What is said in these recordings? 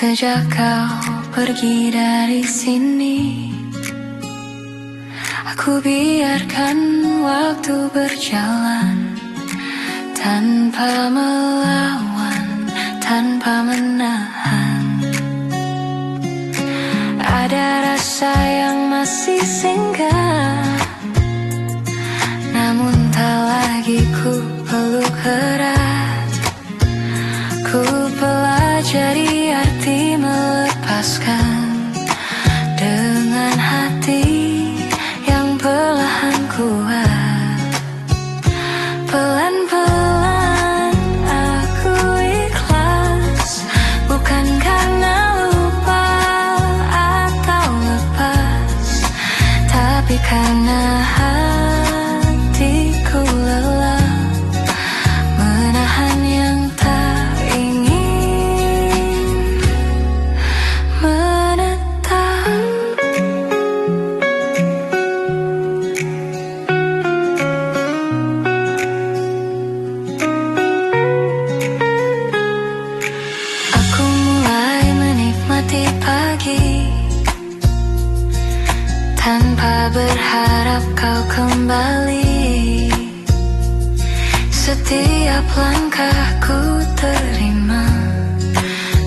Sejak kau pergi dari sini, aku biarkan waktu berjalan tanpa melawan, tanpa menahan. Ada rasa yang masih singgah, namun tak lagi ku peluk erat. Ku pelajari arti melepaskan dengan hati yang perlahan kuat. Pelan-pelan aku ikhlas, bukan karena lupa atau lepas, tapi karena hatiku lelah menahan yang tak ingin menetap. Aku mulai menikmati pagi tanpa berharap kau kembali. Setiap langkahku terima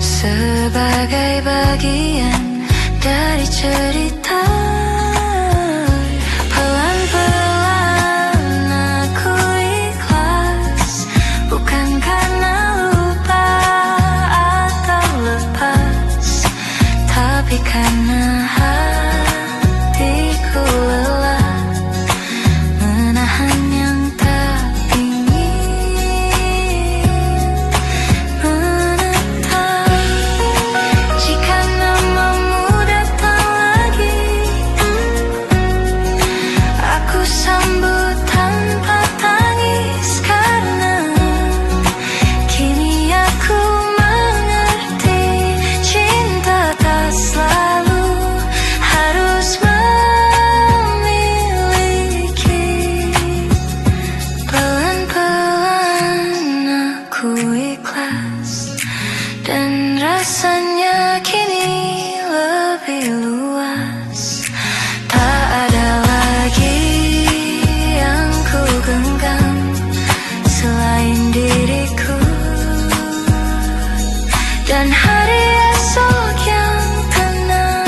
sebagai bagian dari cerita. Pelan-pelan aku ikhlas, bukan karena lupa atau lepas, tapi karena hatiku lelah menahan yang tak ingin menetap. Jika namamu datang lagi, aku sambut tanpa tangis, karena kini aku mengerti cinta tak selalu harus memiliki. Pelan-pelan aku ikhlas, dan rasanya kini lebih luas. Tak ada lagi yang ku genggam selain diriku dan hari esok yang tenang.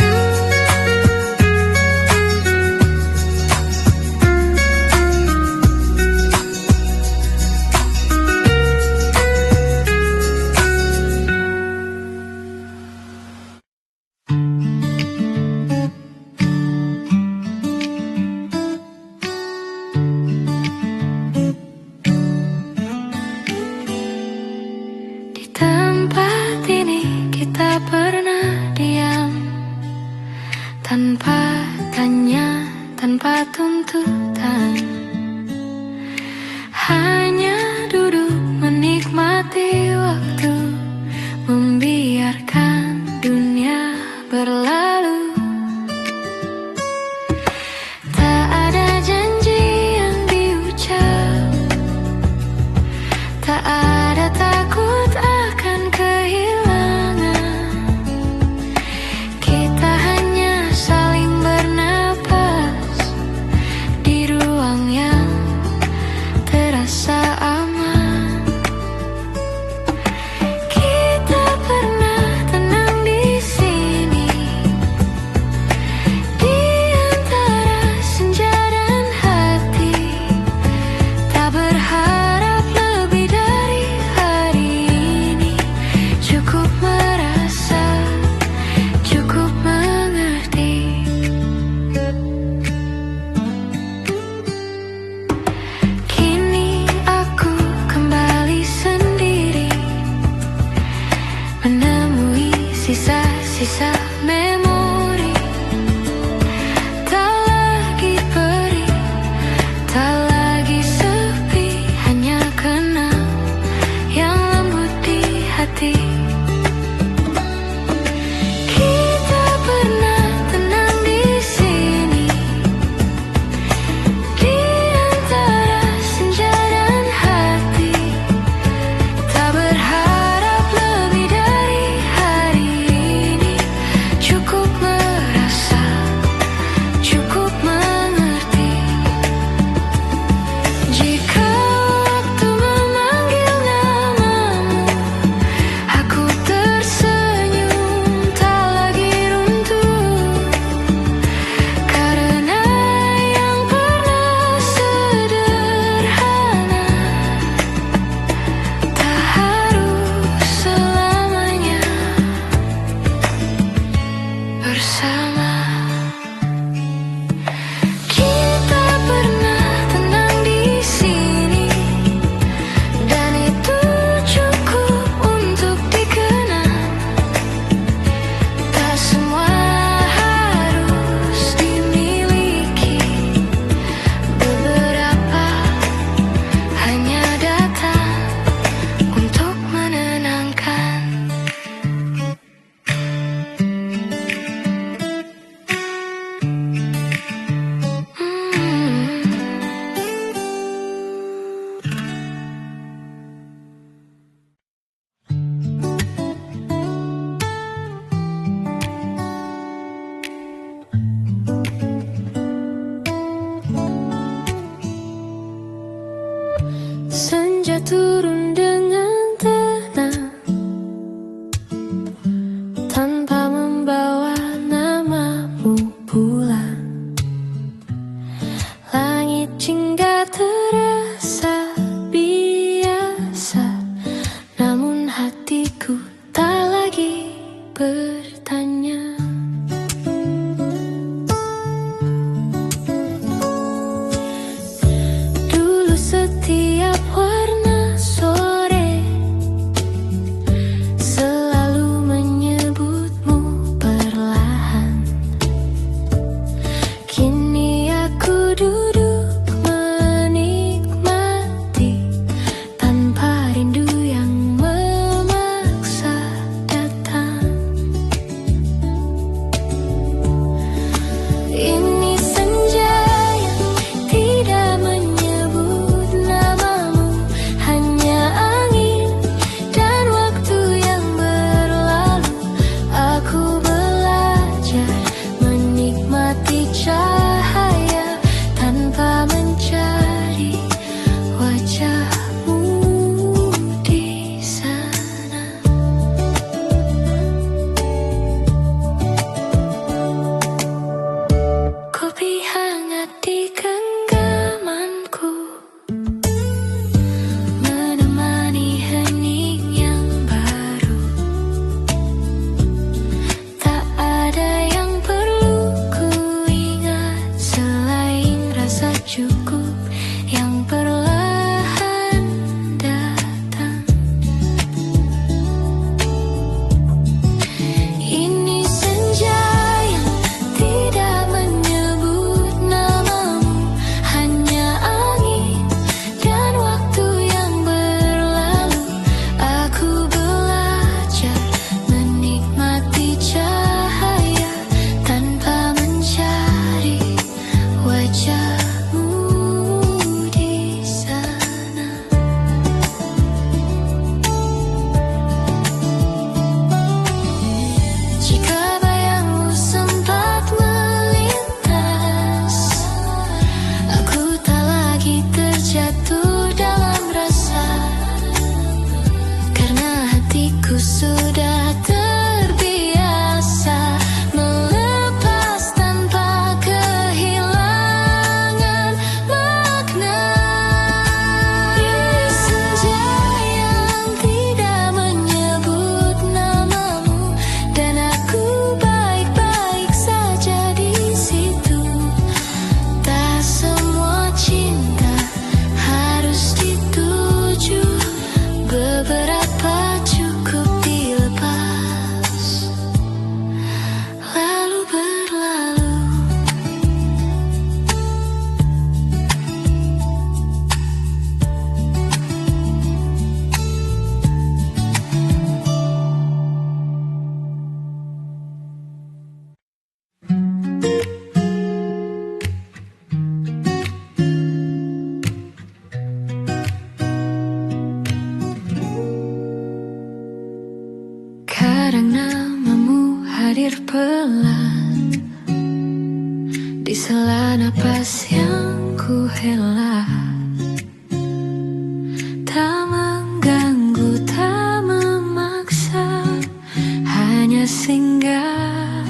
Di tempat ini kita pernah diam, tanpa tanya, tanpa tuntutan, hanya duduk menikmati waktu, membiarkan dunia berlalu. Tak ada janji yang diucap, tak ada takut akan kehilangan. hatiku tak lagi bertanya. Dulu setiap warna sore selalu menyebutmu perlahan. Kini aku duduk menikmati tanpa rindu yang memaksa datang. Ini senja yang tidak menyebut namamu, hanya angin dan waktu yang berlalu. Aku belajar menikmati cahaya tanpa mencari wajahmu di sana. Kopi hangat di genggamanku menemani hening yang baru. Tak ada yang perlu ku ingat selain rasa cukup yang perlahan datang. Ini senja yang tidak menyebut namamu, hanya angin dan waktu yang berlalu. Aku belajar menikmati cahaya tanpa mencari wajahmu di sana. Jika bayangmu sempat melintas, aku tak lagi terjatuh dalam rasa, karena hatiku sudah terbiasa melepas tanpa kehilangan makna. Ini senja yang tidak menyebut namamu, dan aku baik-baik saja di situ. Tak semua cinta harus dituju, beberapa cukup dilepas lalu berlalu. Kadang namamu hadir pelan di sela napas yang ku hela. Tak mengganggu, tak memaksa, hanya singgah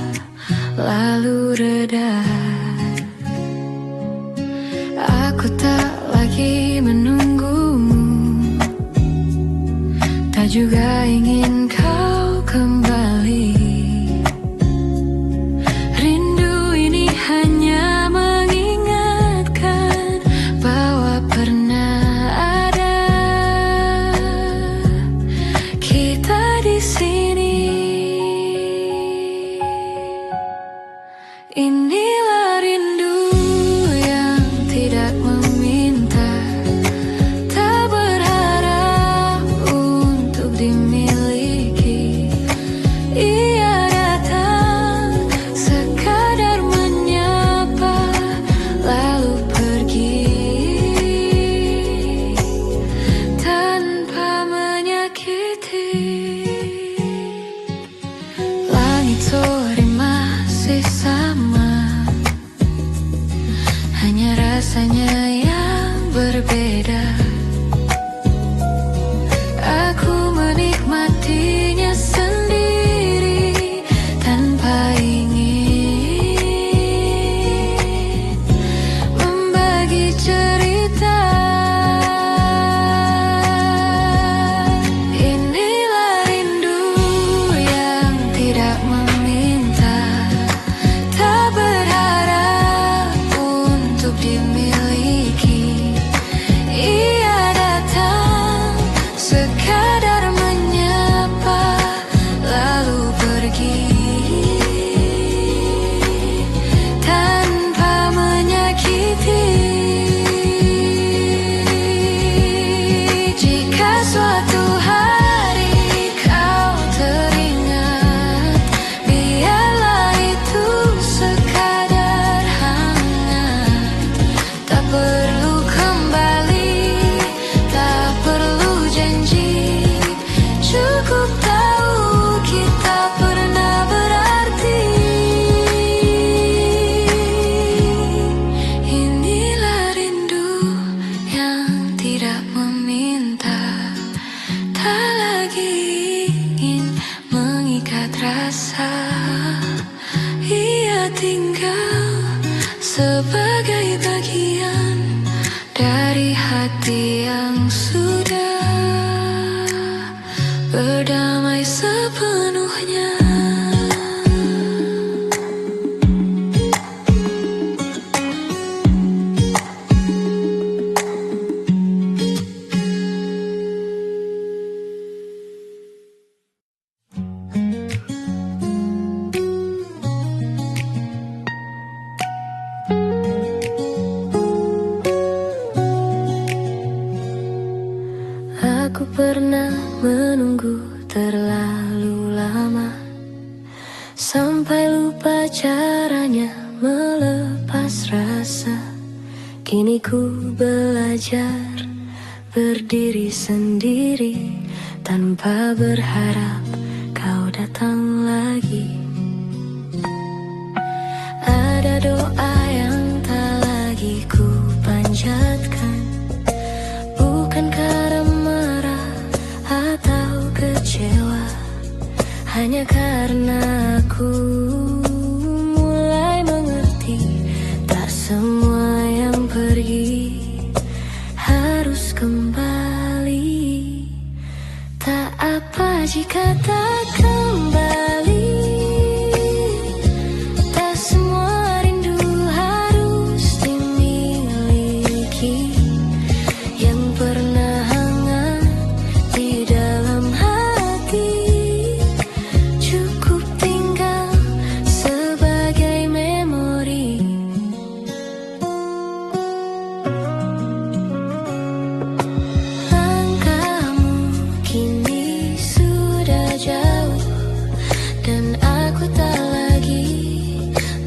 lalu reda. Aku tak lagi menunggumu, tak juga ingin kau kembali. Rindu ini hanya mengingatkan bahwa pernah ada kita di sini. Inilah rindu yang tidak meminta, tak berharap untuk dimiliki. Ia datang sekadar menyapa lalu pergi tanpa menyakiti. Langit sore masih sama, hanya rasanya yang berbeda. Aku menikmatinya sendiri tanpa ingin membagi cerita. Inilah rindu rasa. Ia tinggal sebagai bagian dari hati yang sudah berdamai sepenuhnya. Aku pernah menunggu terlalu lama, sampai lupa caranya melepas rasa. Kini ku belajar berdiri sendiri tanpa berharap kau datang lagi. Ada doa yang tak lagi ku panjatkan, bukan karena marah atau kecewa, hanya karena aku mulai mengerti tak semua yang pergi harus kembali. Tak apa jika tak kembali, tak semua rindu harus dimiliki. Yang pernah hangat di dalam hati cukup tinggal sebagai memori. Langkahmu kini sudah jauh dan aku tak lagi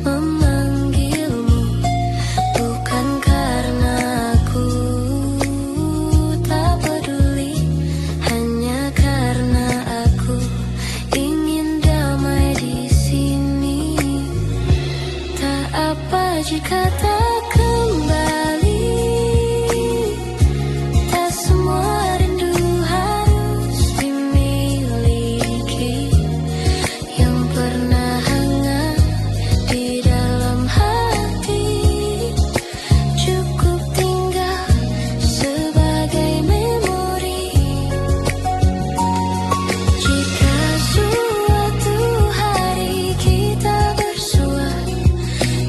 memanggilmu, bukan karena aku tak peduli, hanya karena aku ingin damai di sini. Tak apa jika tak kembali, tak semua rindu harus dimiliki. Yang pernah hangat di dalam hati cukup tinggal sebagai memori. Jika suatu hari kita bersua,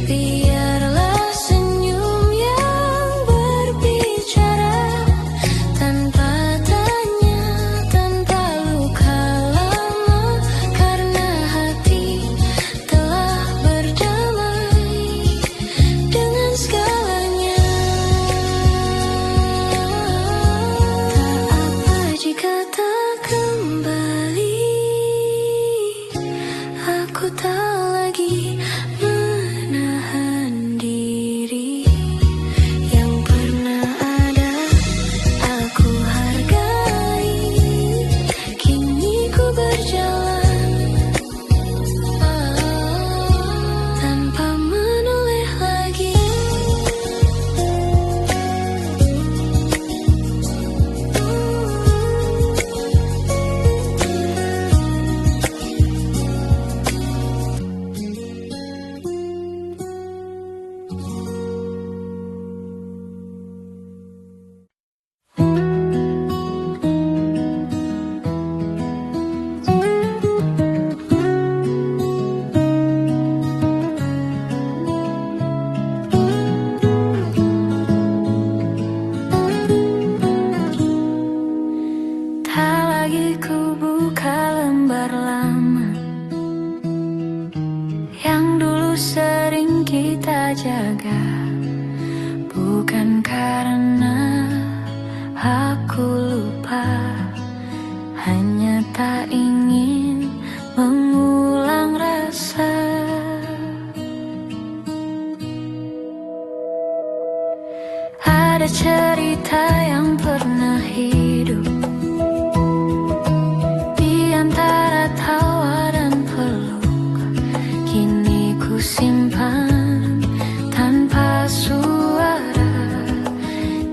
biarlah senyum yang berbicara, tanpa tanya, tanpa luka lama, karena hati telah berdamai dengan segalanya. Tak apa jika tak kembali, aku tak lagi menahan diri. Yang pernah ada aku hargai, kini ku berjalan tanpa menoleh lagi. Tak lagi ku buka lembar lama yang dulu sering kita jaga, bukan karena aku lupa, hanya tak ingin mengulang rasa. Ada cerita yang pernah hidup di antara tawa dan peluk, kini ku simpan tanpa suara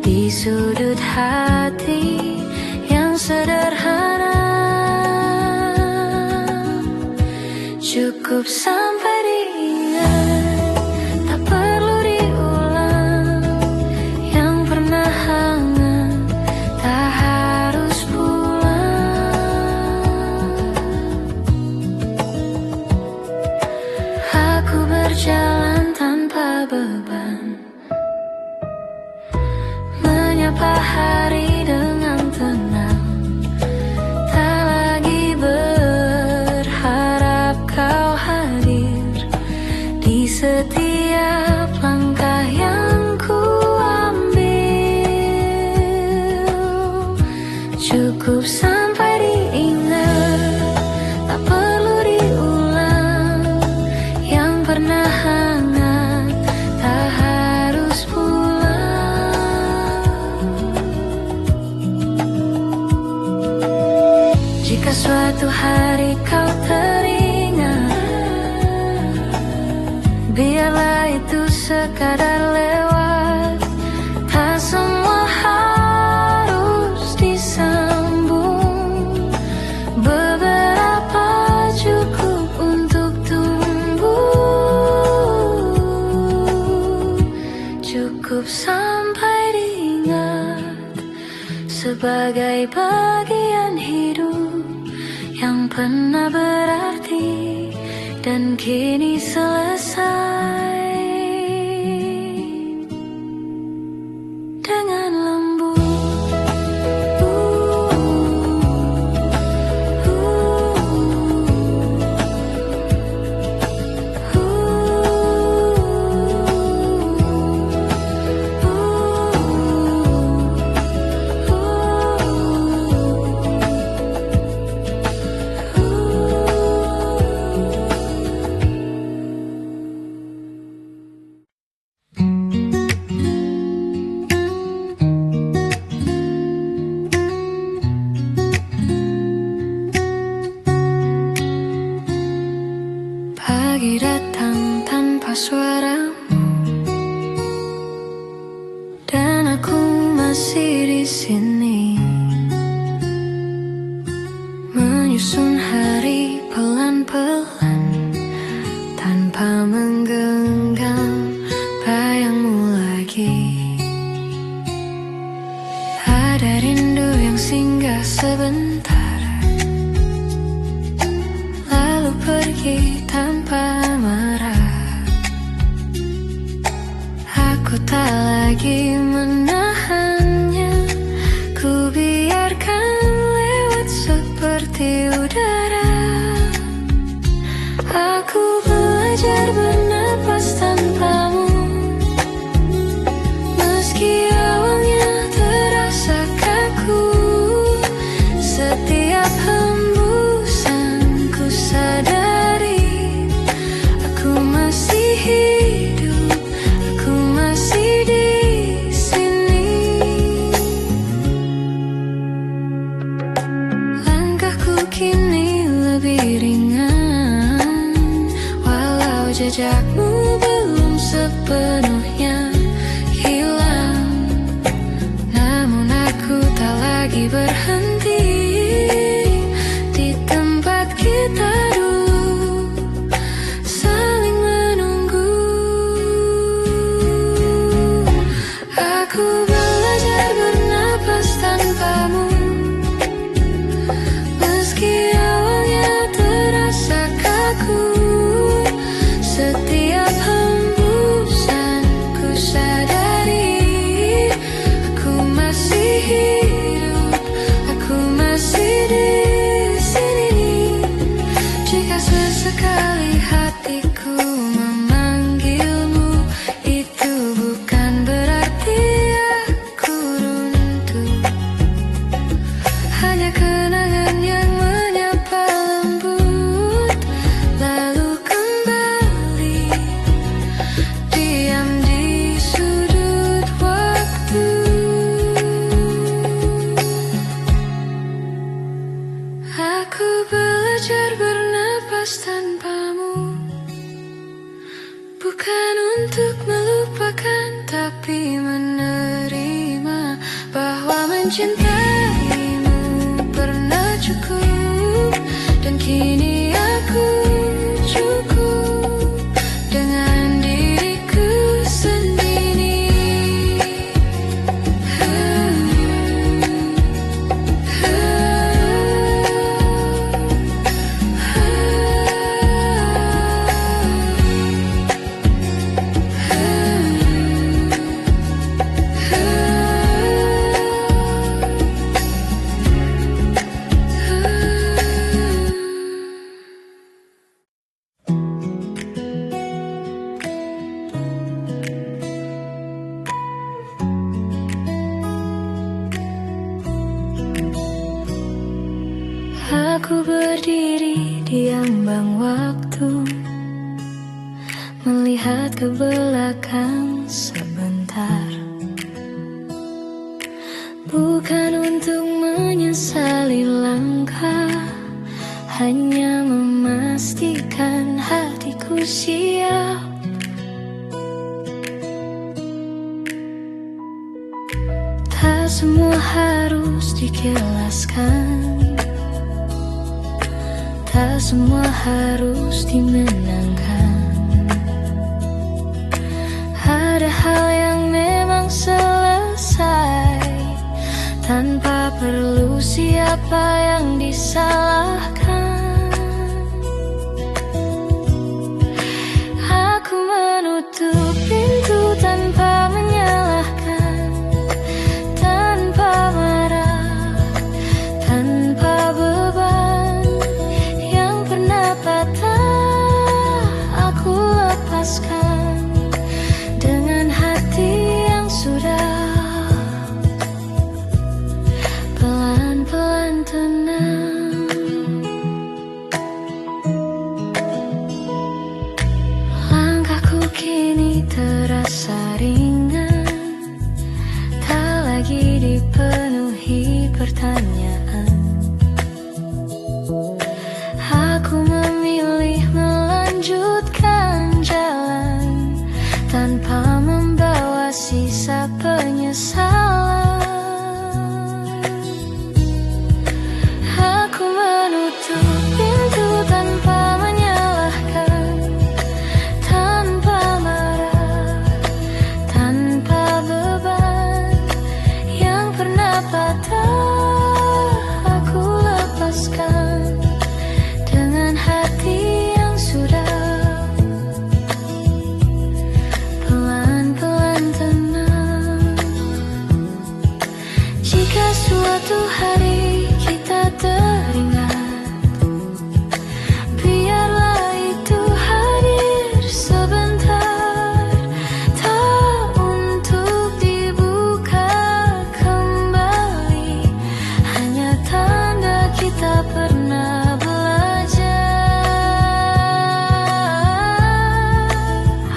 di sudut hati yang sederhana. Cukup sampai diingat, tak perlu diulang. Yang pernah hangat, tak harus pulang. Aku berjalan tanpa beban, menyapa hari dengan tenang. Tak lagi berharap kau hadir di setiap langkah yang ku ambil. Cukup sampai diingat, tak perlu diulang. Yang pernah hangat, tak harus pulang. Jika suatu hari kau teringat, biarlah itu sekadar lewat. Tak semua harus disambung, beberapa cukup untuk tumbuh. Cukup sampai diingat sebagai bagian hidup yang pernah berarti dan kini selesai. Dengan lembut, pagi datang tanpa suaramu, dan aku masih di sini, menyusun hari pelan-pelan tanpa menggenggam bayangmu lagi. Ada rindu yang singgah sebentar, lalu pergi tanpa marah. Aku tak lagi menahannya, ku biarkan lewat seperti udara. Aku belajar bernapas tanpamu, meski awalnya terasa kaku. Setiap hembusan ku sadari, aku masih hidup, aku masih di sini. Langkahku kini lebih ringan, walau jejakmu belum sepenuhnya hilang. Namun aku tak lagi berhenti di tempat kita dulu, saling menunggu. Aku belajar bernapas tanpamu, meski awalnya terasa kaku. Setiap hembusan ku sadari, aku masih hidup, aku masih di sini. Jika sesekali hatiku memanggilmu, itu bukan berarti aku runtuh. Hanya kenangan yang menyapa lembut, lalu kembali diam di sudut waktu. Aku belajar bernapas tanpamu, bukan untuk melupakan, tapi menerima bahwa mencintaimu pernah cukup, dan kini aku cukup. diambang waktu, melihat ke belakang sebentar. Bukan untuk menyesali langkah, hanya memastikan hatiku siap. Tak semua harus dikilaskan, tak semua harus dimenangkan. Ada hal yang memang selesai tanpa perlu siapa yang disalahkan. Aku menutup pintu tanpa menyalahkan, tanpa marah, tanpa beban. Yang pernah patah aku lepaskan dengan hati yang sudah pelan-pelan tenang. Langkahku kini terasa ringan, tak lagi dipenuhi pertanyaan. Aku memilih melanjutkan jalan tanpa membawa sisa penyesalan. Aku menutup pintu tanpa menyalahkan, tanpa marah, tanpa beban. Yang pernah patah aku lepaskan dengan hati yang sudah pelan-pelan tenang. Jika suatu hari kita teringat, biarlah itu hadir sebentar, tak untuk dibuka kembali, hanya tanda kita pernah belajar.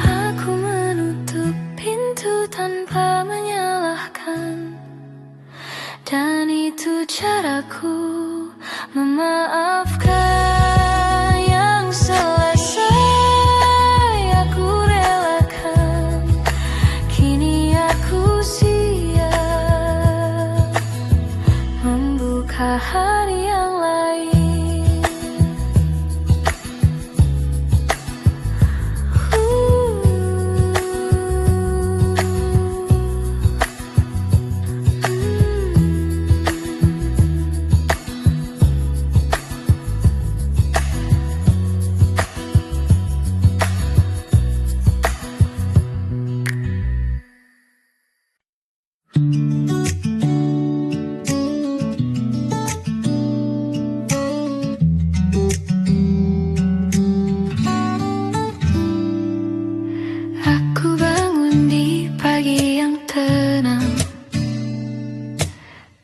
Aku menutup pintu tanpa menyalahkan, dan itu caraku memaafkan. Yang selesai aku relakan, kini aku siap membuka hari yang lain. Aku bangun di pagi yang tenang,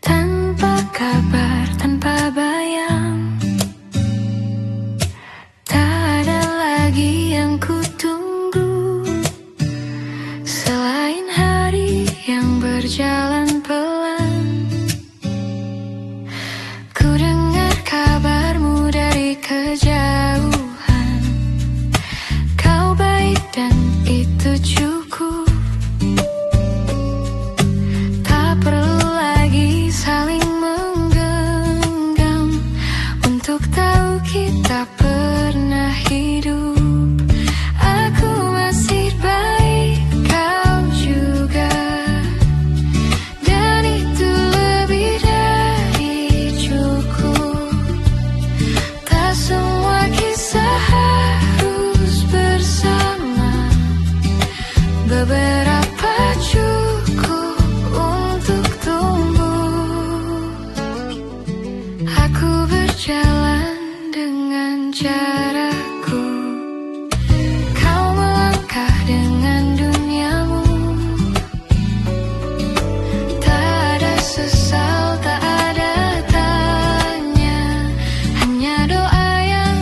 tanpa kabar, tanpa bayang. Tak ada lagi yang ku tunggu selain hari yang berjalan pelan. Ku dengar kabarmu dari kejauhan, kau baik dan itu cukup. Tak perlu lagi saling menggenggam untuk tahu kita pernah hidup. Aku masih baik, kau juga, dan itu lebih dari cukup. Tak semua kisah harus bersama, beberapa cukup untuk tumbuh. Aku berjalan dengan caraku, kau melangkah dengan duniamu. Tak ada sesal, tak ada tanya, hanya doa yang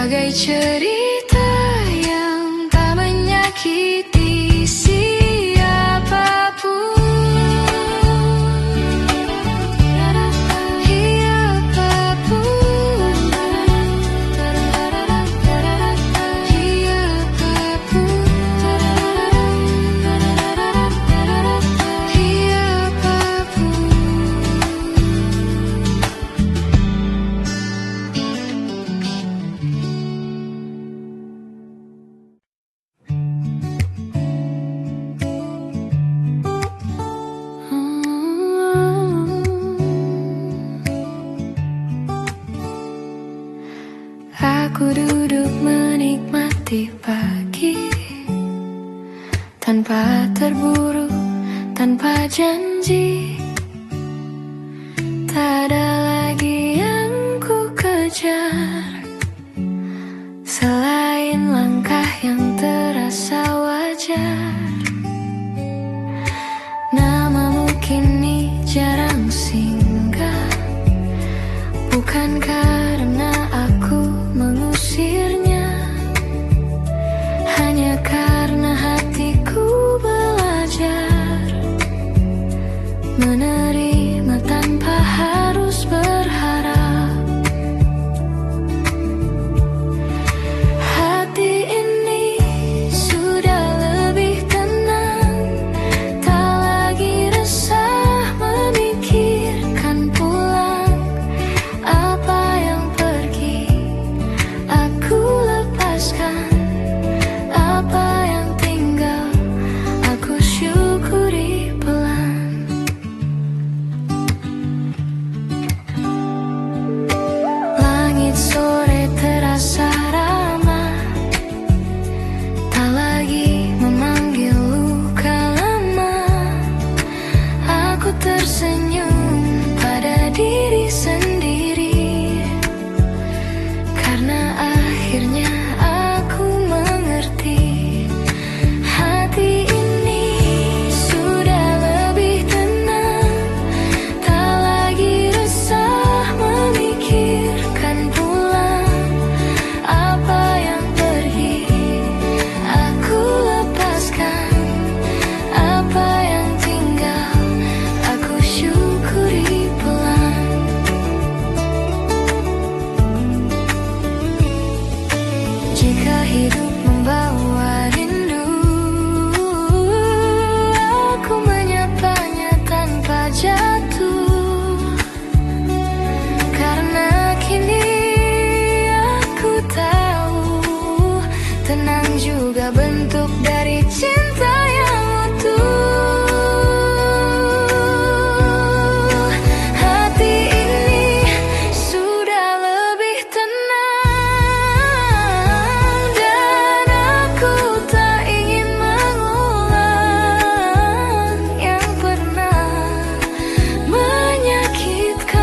bagai cerita yang tak menyakiti siapapun. Aku duduk menikmati pagi tanpa terburu, tanpa janji. Tak ada lagi yang ku kejar selain langkah yang terasa wajar. Namamu kini jarang singgah, bukan karena aku mengusirnya, hanya karena hatiku belajar menerima tanpa harus berharap. Hati ini sudah lebih tenang, tak lagi resah memikirkan pulang. Apa yang pergi aku lepaskan, apa yang tinggal aku syukuri pelan. Langit sore terasa ramah, tak lagi memanggil luka lama. Aku tersenyum pada diri sendiri, karena akhirnya aku mengerti. Hati ini sudah lebih tenang, tak lagi resah memikirkan pulang. Apa yang pergi aku lepaskan, apa yang tinggal aku syukuri pelan. Jika hidup membawa rindu, aku menyapanya tanpa jatuh, karena kini aku tahu tenang juga bentuk dari cinta yang utuh. Hati ini sudah lebih tenang, dan aku tak ingin mengulang yang pernah menyakitkan.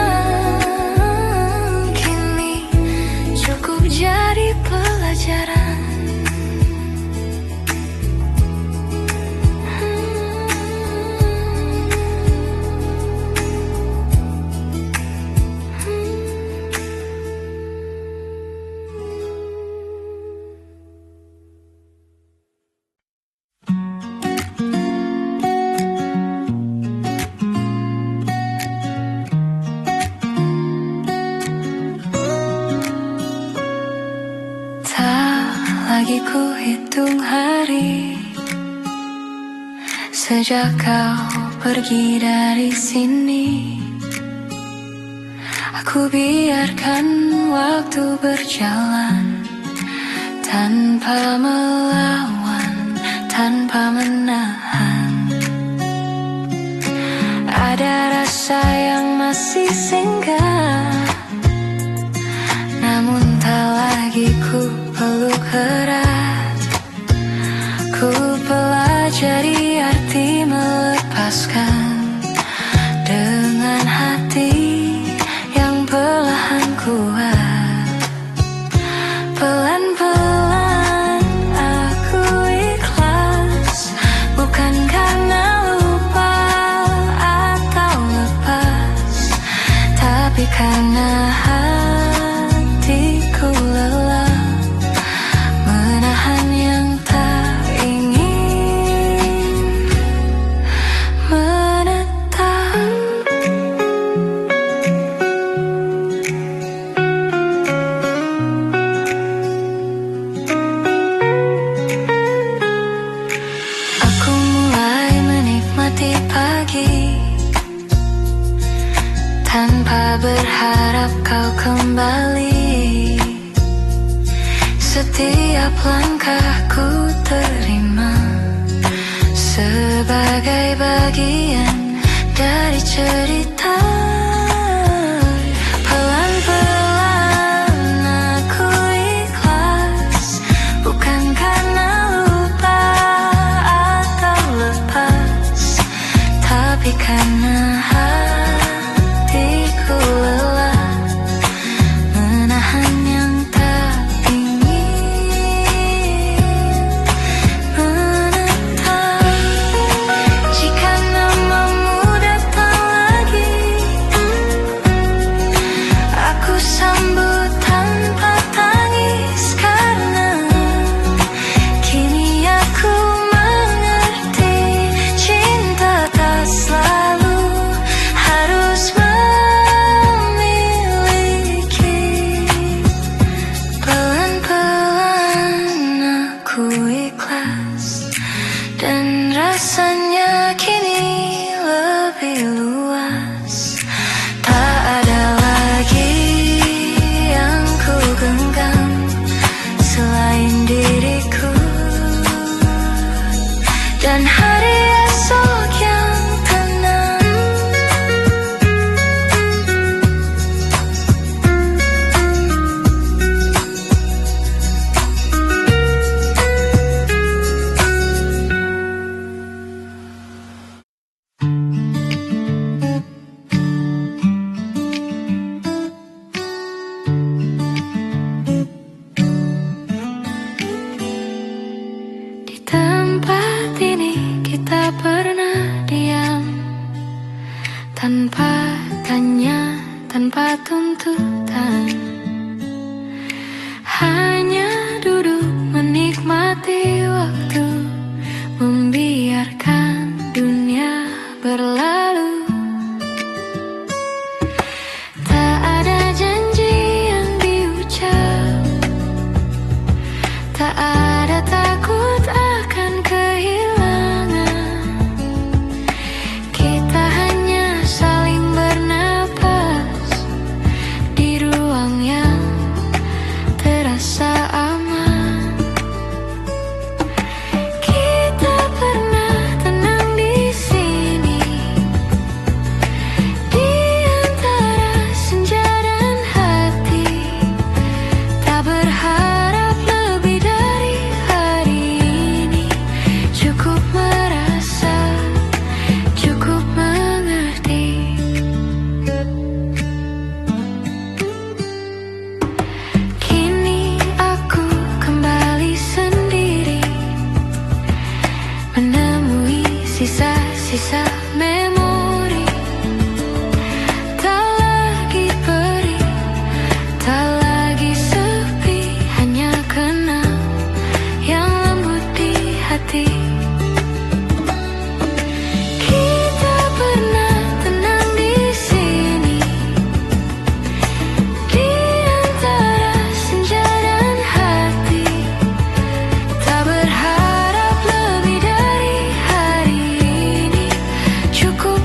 Kini cukup jadi pelajaran. Tak lagi ku hitung hari sejak kau pergi dari sini. Aku biarkan waktu berjalan tanpa melawan, tanpa menahan. Ada rasa yang masih singgah, namun tak lagi ku peluk erat. Ku pelajari arti melepaskan dengan hati yang perlahan kuat. Pelan-pelan aku ikhlas, bukan karena lupa atau lepas, tapi karena hatiku lelah tak berharap kau kembali. Setiap langkahku terima sebagai bagian dari cerita. Pelan-pelan aku ikhlas, bukan karena lupa atau lepas, tapi karena hatiku lelah menahan yang tak ingin menetap. Jika namamu datang lagi, aku sambut tanpa tangis, karena kini aku mengerti cinta tak selalu harus memiliki. Pelan-pelan aku ikhlas, dan rasanya kini lebih luas. Tak ada lagi yang ku genggam selain diriku dan hari esok yang tenang. Di tempat ini kita pernah diam, tanpa tanya, tanpa tuntutan, hanya duduk menikmati waktu, membiarkan dunia berlalu. Tak ada janji yang diucap, tak ada takut akan kehilangan. Kita hanya saling bernapas di ruang yang terasa aman. Kita pernah tenang di sini, di antara senja dan hati, tak berharap lebih dari hari ini. Cukup merasa, cukup mengerti. Kini aku kembali sendiri, menemui sisa-sisa memori. Tak lagi perih, tak lagi sepi, hanya kenang yang lembut di hati. Kita pernah tenang di sini, di antara senja dan hati, tak berharap lebih dari hari ini. Cukup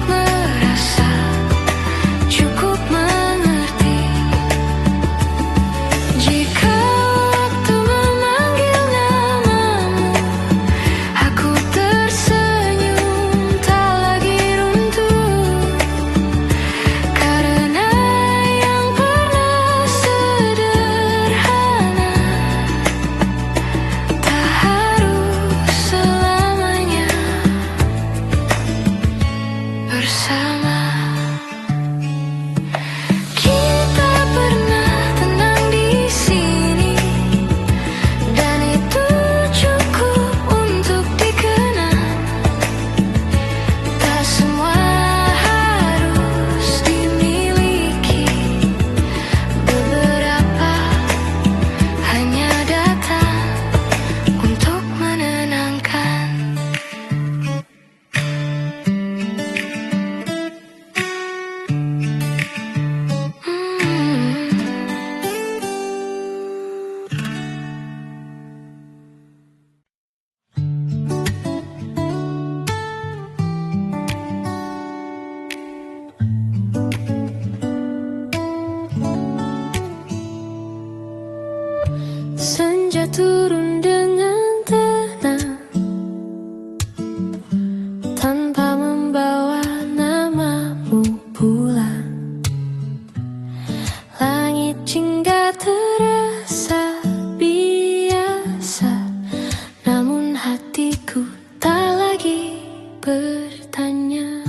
hatiku tak lagi bertanya.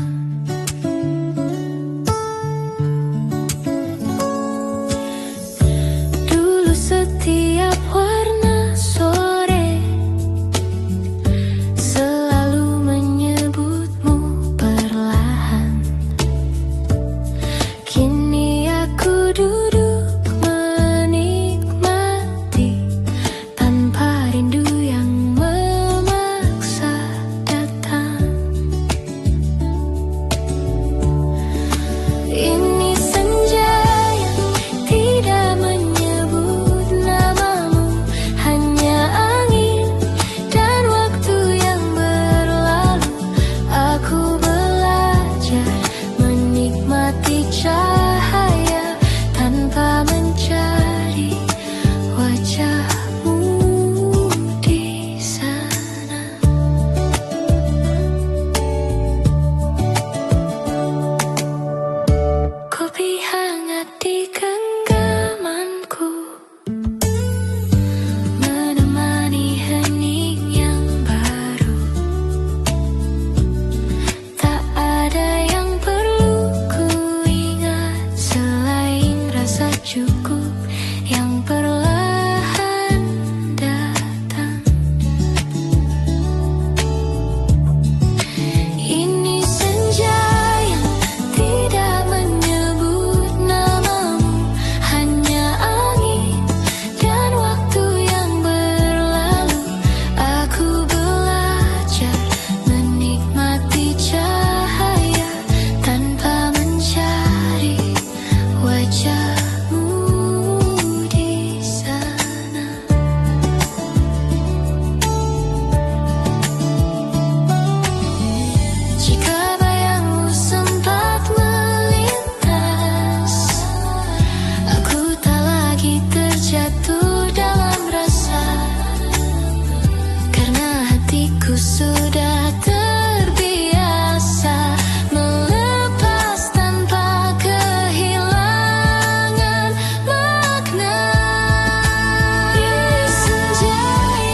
Dulu setiap warna sore selalu menyebutmu perlahan. Kini aku duduk menikmati tanpa rindu yang memaksa datang. Ini senja yang tidak menyebut namamu, hanya angin dan waktu yang berlalu. Aku belajar menikmati cahaya tanpa mencari wajahmu di sana. Kopi hangat di genggamanku menemani hening yang baru. Tak ada yang perlu ku ingat selain rasa cukup yang perlahan datang. Ini senja yang tidak menyebut namamu, hanya angin dan waktu yang berlalu. Aku belajar menikmati cahaya tanpa mencari wajahmu di sana. Jika bayangmu sempat melintas, aku tak lagi terjatuh dalam rasa, karena hatiku sudah terbiasa melepas tanpa kehilangan makna. Ini senja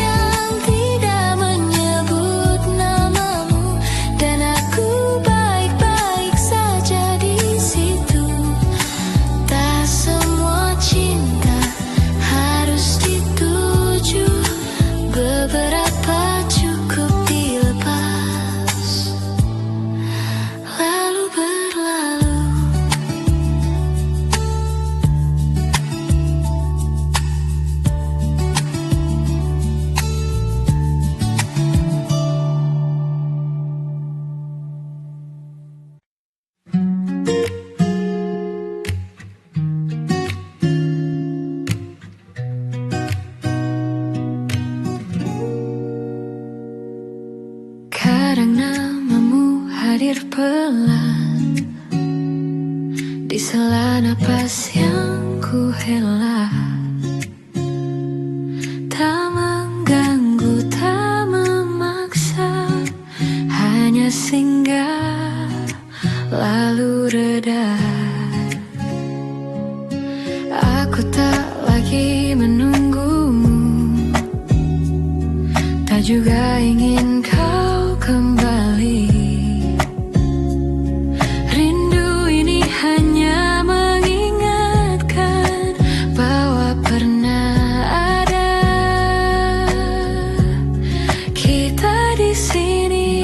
yang tidak menyebut namamu, dan aku baik-baik saja di situ. Tak semua cinta harus dituju, beberapa cukup dilepas lalu berlalu. Kadang namamu hadir pelan di sela napas yang ku hela. Tak mengganggu, tak memaksa, hanya singgah lalu reda. Aku tak lagi menunggumu, tak juga ingin kau kembali. Rindu ini hanya mengingatkan bahwa pernah ada kita di sini.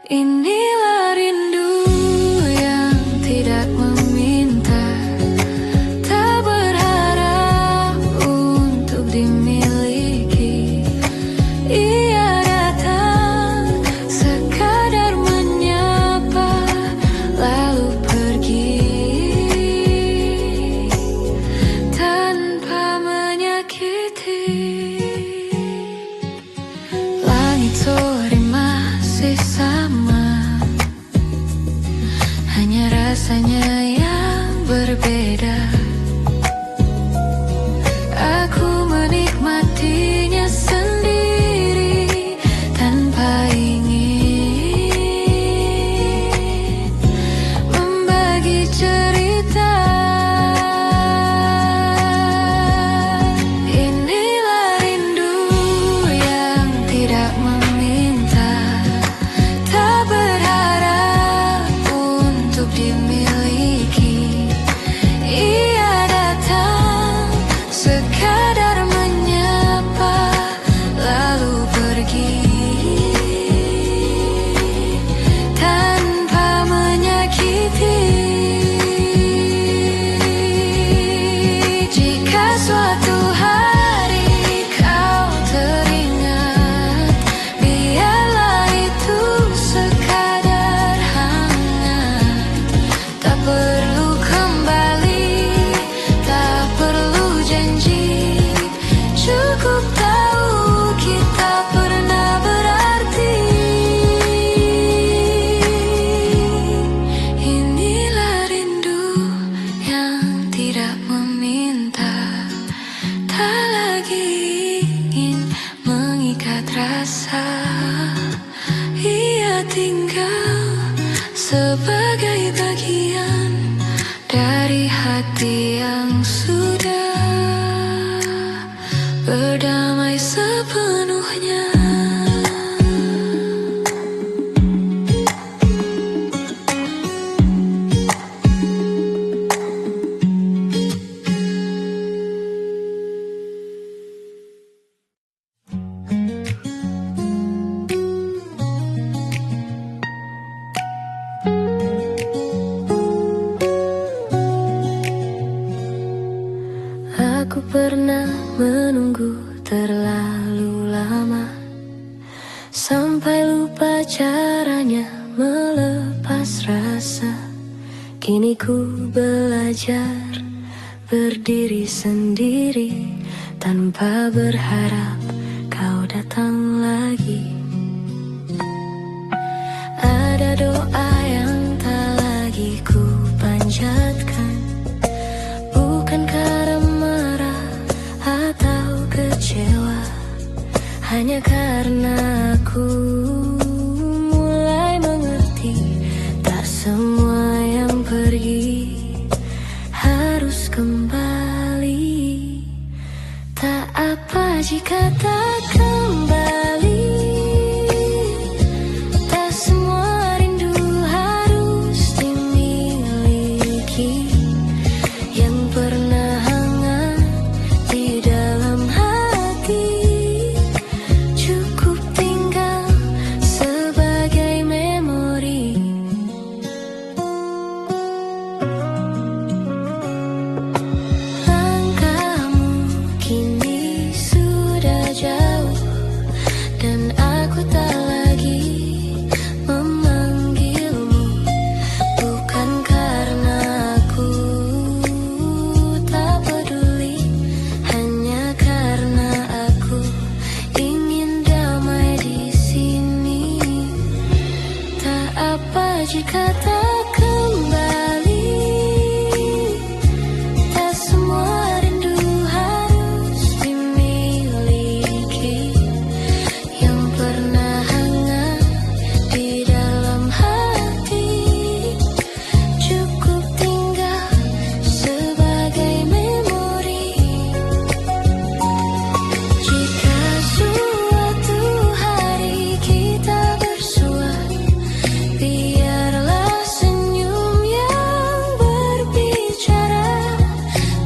Inilah rindu yang tidak meminta, tak berharap untuk dimiliki. Ia datang sekadar menyapa lalu pergi tanpa menyakiti. Langit sore masih sama, hanya rasanya yang berbeda. Aku menikmatinya sendiri tanpa ingin membagi cerita. Inilah rindu tahu kita pernah berarti. Inilah rindu yang tidak meminta, tak lagi ingin mengikat rasa. Ia tinggal sebagai bagian dari hati yang sudah berdamai sepenuhnya. Aku pernah menunggu terlalu lama, sampai lupa caranya melepas rasa. Kini ku belajar berdiri sendiri tanpa berharap kau datang lagi. Ada doa yang tak lagi ku panjatkan, bukan karena marah atau kecewa, hanya karena aku mulai mengerti tak semua yang pergi harus kembali. Tak apa jika tak kembali, tak semua rindu harus dimiliki. Yang pernah hangat di dalam hati cukup tinggal sebagai memori. Langkahmu kini sudah jauh, dan aku tak lagi memanggilmu, bukan karena aku tak peduli, hanya karena aku ingin damai di sini. Tak apa jika tak kembali, tak semua rindu harus dimiliki. Yang pernah hangat di dalam hati cukup tinggal sebagai memori. Jika suatu hari kita bersua, biarlah senyum yang berbicara,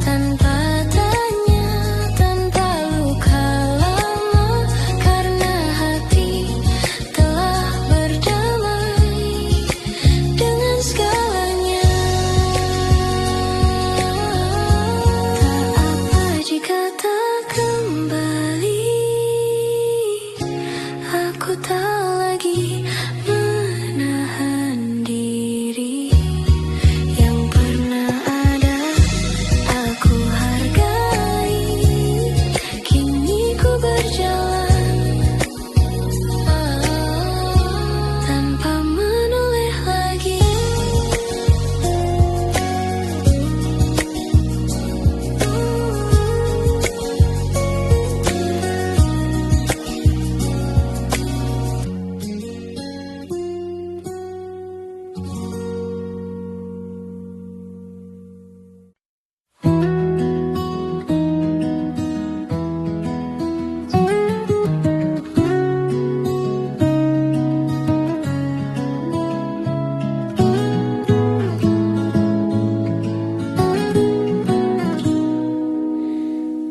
tanpa tanya, tanpa luka lama, karena hati telah berdamai dengan segalanya. Tak apa jika tak kembali, aku tak lagi menahan diri. Yang pernah ada aku hargai, kini ku berjalan tanpa menoleh lagi.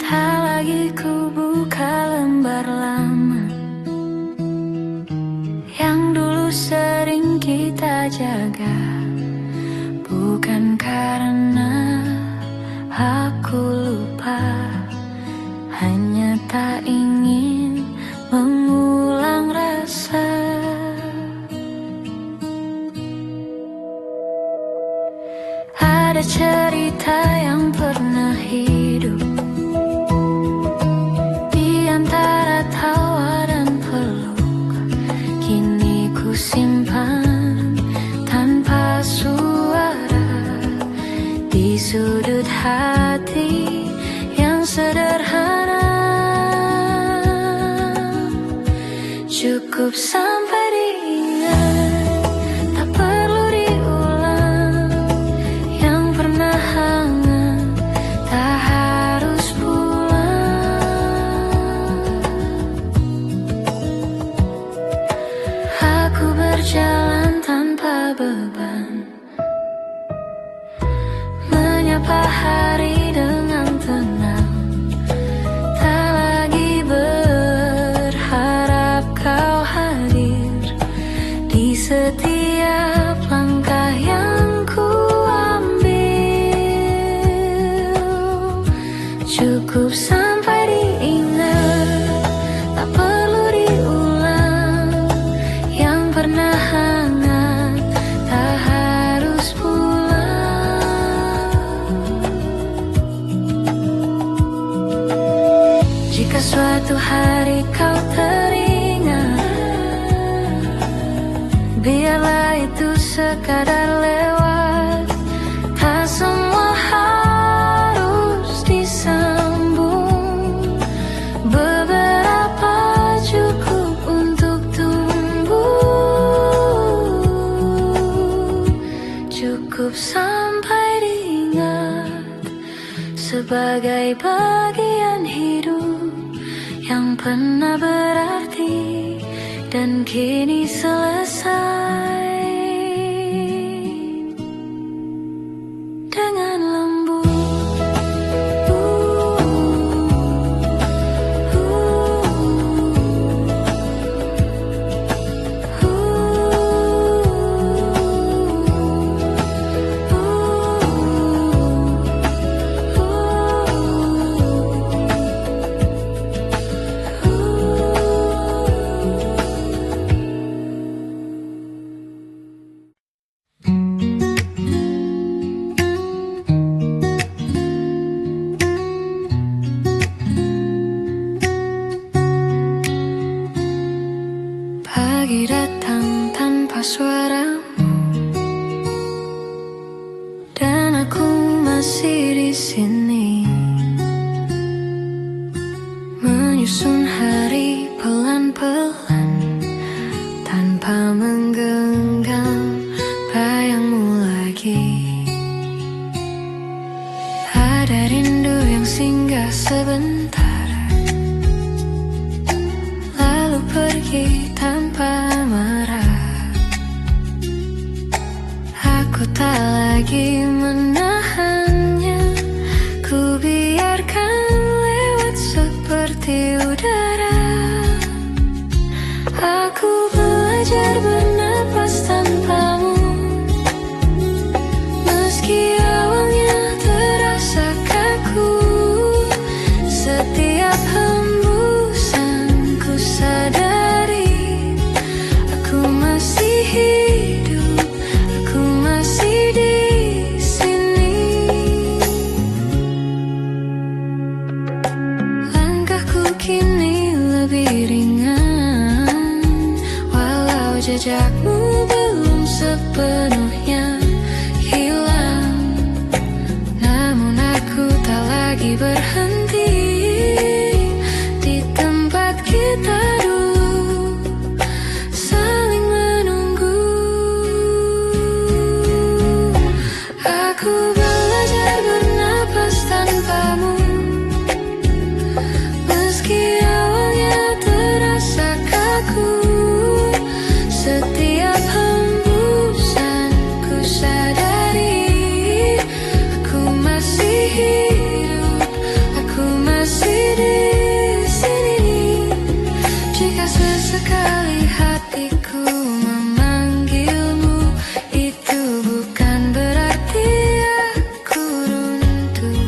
Tak lagi ku buka lembar lama yang dulu sering kita jaga, bukan karena aku lupa, hanya tak ingin mengulang rasa. Ada cerita yang pernah hidup di antara Cukup sampai diingat, tak perlu diulang. Yang pernah hangat, tak harus pulang. Aku berjalan tanpa beban, menyapa hari dengan tenang. Tak lagi berharap kau hadir di setiap langkah yang ku ambil. Cukup sampai diingat, tak perlu diulang. Yang pernah hangat, tak harus pulang. Jika suatu hari kau teringat, biarlah itu sekadar lewat. Tak semua harus disambung, beberapa cukup untuk tumbuh. Cukup sampai diingat sebagai bagian hidup yang pernah berarti dan kini selesai. Dengan lembut, pagi datang tanpa suaramu, dan aku masih di sini, menyusun hari pelan-pelan tanpa menggenggam bayangmu lagi. Ada rindu yang singgah sebentar, lalu pergi tanpa marah. Aku tak lagi menahannya, ku biarkan lewat seperti udara. Aku belajar bernapas tanpamu, meski awalnya terasa kaku. Setiap hembusan ku sadari, aku masih hidup, aku masih di sini. Langkahku kini lebih ringan, walau jejakmu belum sepenuhnya hilang. Namun aku tak lagi berhenti di tempat kita dulu, saling menunggu. Aku belajar bernapas tanpamu, meski awalnya terasa kaku. Setiap hembusan ku sadari, aku masih hidup, aku masih di sini. Jika sesekali hatiku memanggilmu, itu bukan berarti aku runtuh.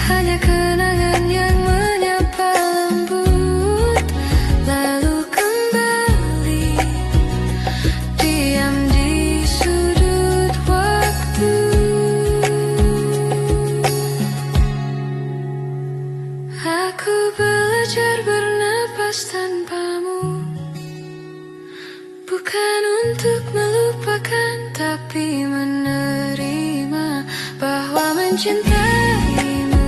Hanya kenangan yang menyapa lembut, lalu kembali diam di sudut waktu. Aku belajar bernapas tanpamu, bukan untuk melupakan, tapi menerima bahwa mencintaimu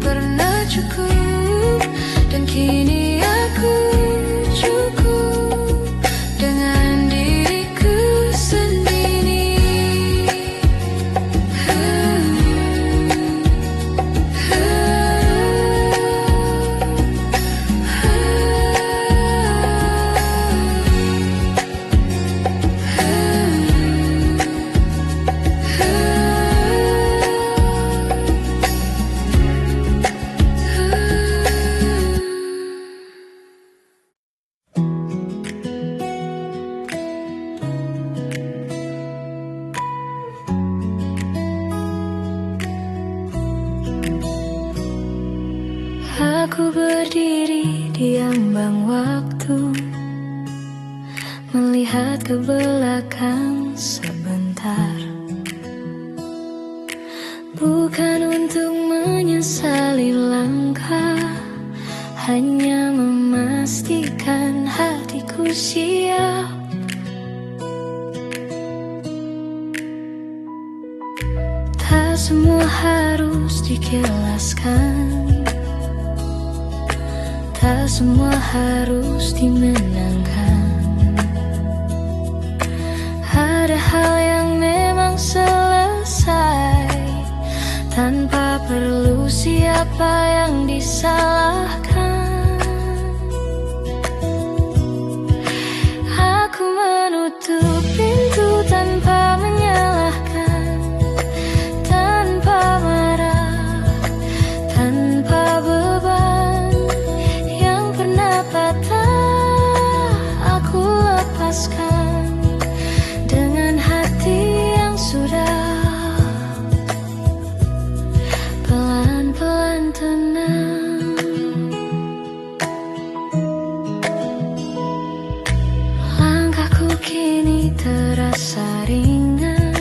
pernah cukup, dan kini aku diri di ambang waktu, melihat ke belakang sebentar. Bukan untuk menyesali langkah, hanya memastikan hatiku siap. Tak semua harus dijelaskan, tak semua harus dimenangkan. Ada hal yang memang selesai tanpa perlu siapa yang disalahkan. Aku menutup pintu tanpa menyalahkan, tanpa marah, tanpa beban. Yang pernah patah aku lepaskan dengan hati yang sudah pelan-pelan tenang. Langkahku kini terasa ringan,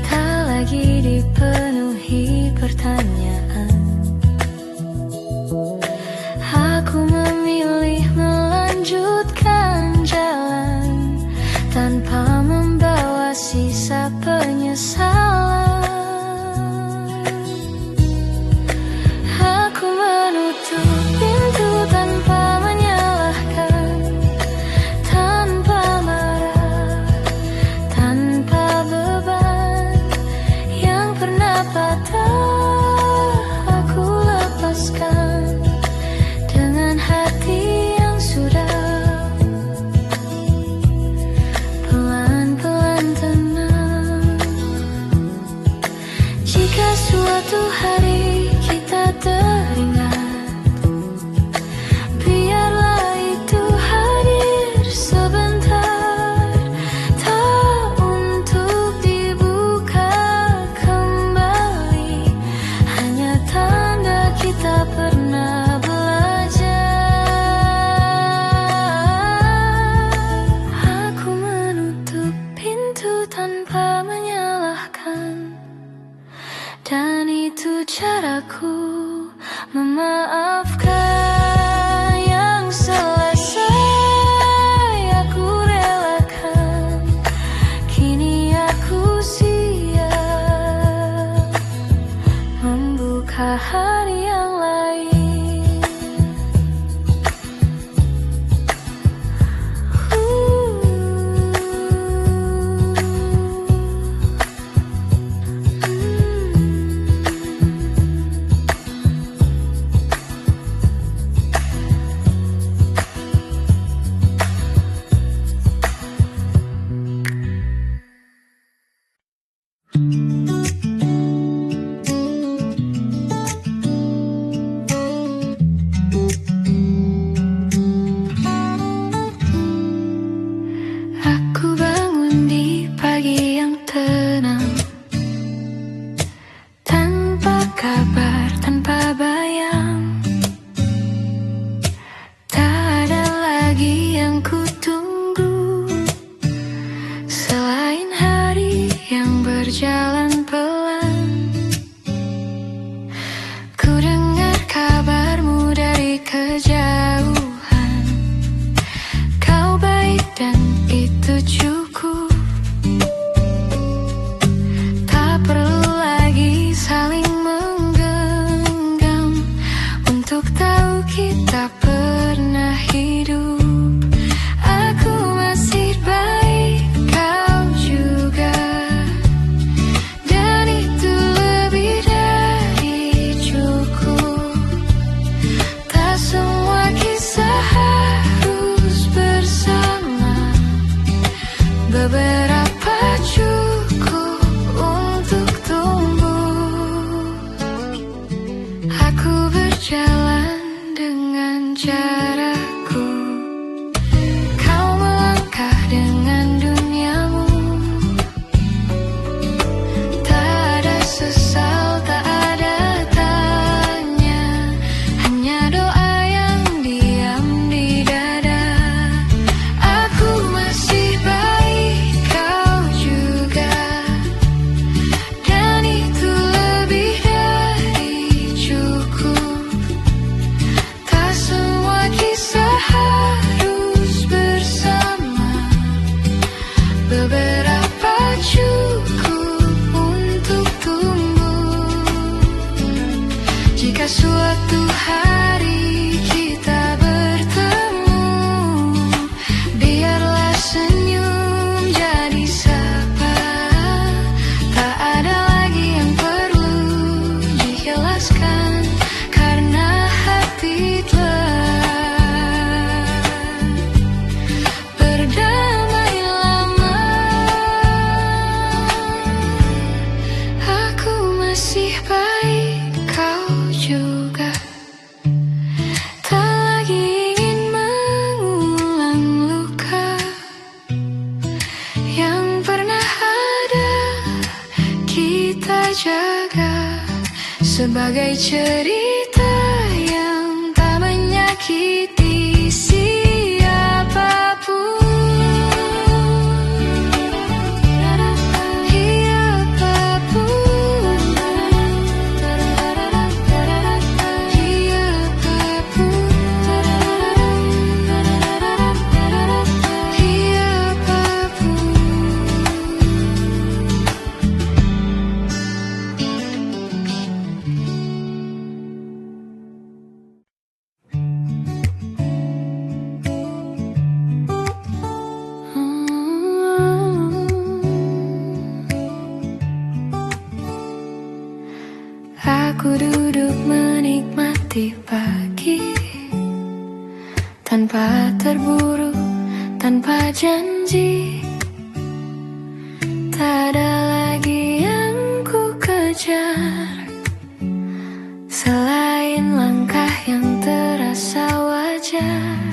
tak lagi dipenuhi pertanyaan. Aku memilih melanjutkan jalan tanpa membawa sisa penyesalan. Aku menutup pintu tanpa menyalahkan, tanpa marah, tanpa beban. Yang pernah patah aku lepaskan dengan hati yang sudah pelan-pelan tenang. Jika suatu hari kita teringat, biarlah itu hadir sebentar, tak untuk dibuka kembali, hanya tanda kita pernah belajar. Aku menutup pintu tanpa menyalahkan, dan itu caraku memaafkan. Yang selesai aku relakan, kini aku siap membuka hari yang lain. Aku bangun di pagi yang tenang, tanpa kabar, tanpa bayang. Tak ada lagi yang ku tunggu selain hari yang berjalan pelan. Ku dengar kabarmu dari kejauhan, kau baik dan itu cukup. Tak perlu lagi saling menggenggam untuk tahu kita pernah hidup. Aku masih baik, kau juga, dan itu lebih dari cukup. Tak semua kisah harus bersama, beberapa cukup untuk tumbuh. Aku berjalan dengan caraku, kau melangkah dengan duniamu. Tak ada sesal, tak ada tanya, hanya doa yang suatu hari kita bertemu, biarlah senyum jadi sapa. Tak ada lagi yang perlu dijelaskan, karena hati telah berdamai lama. Aku masih baik, kau juga. Tak lagi ingin mengulang luka yang pernah ada kita jaga, sebagai cerita yang tak menyakiti siapapun. Aku duduk menikmati pagi, tanpa terburu, tanpa janji. Tak ada lagi yang ku kejar, selain langkah yang terasa wajar.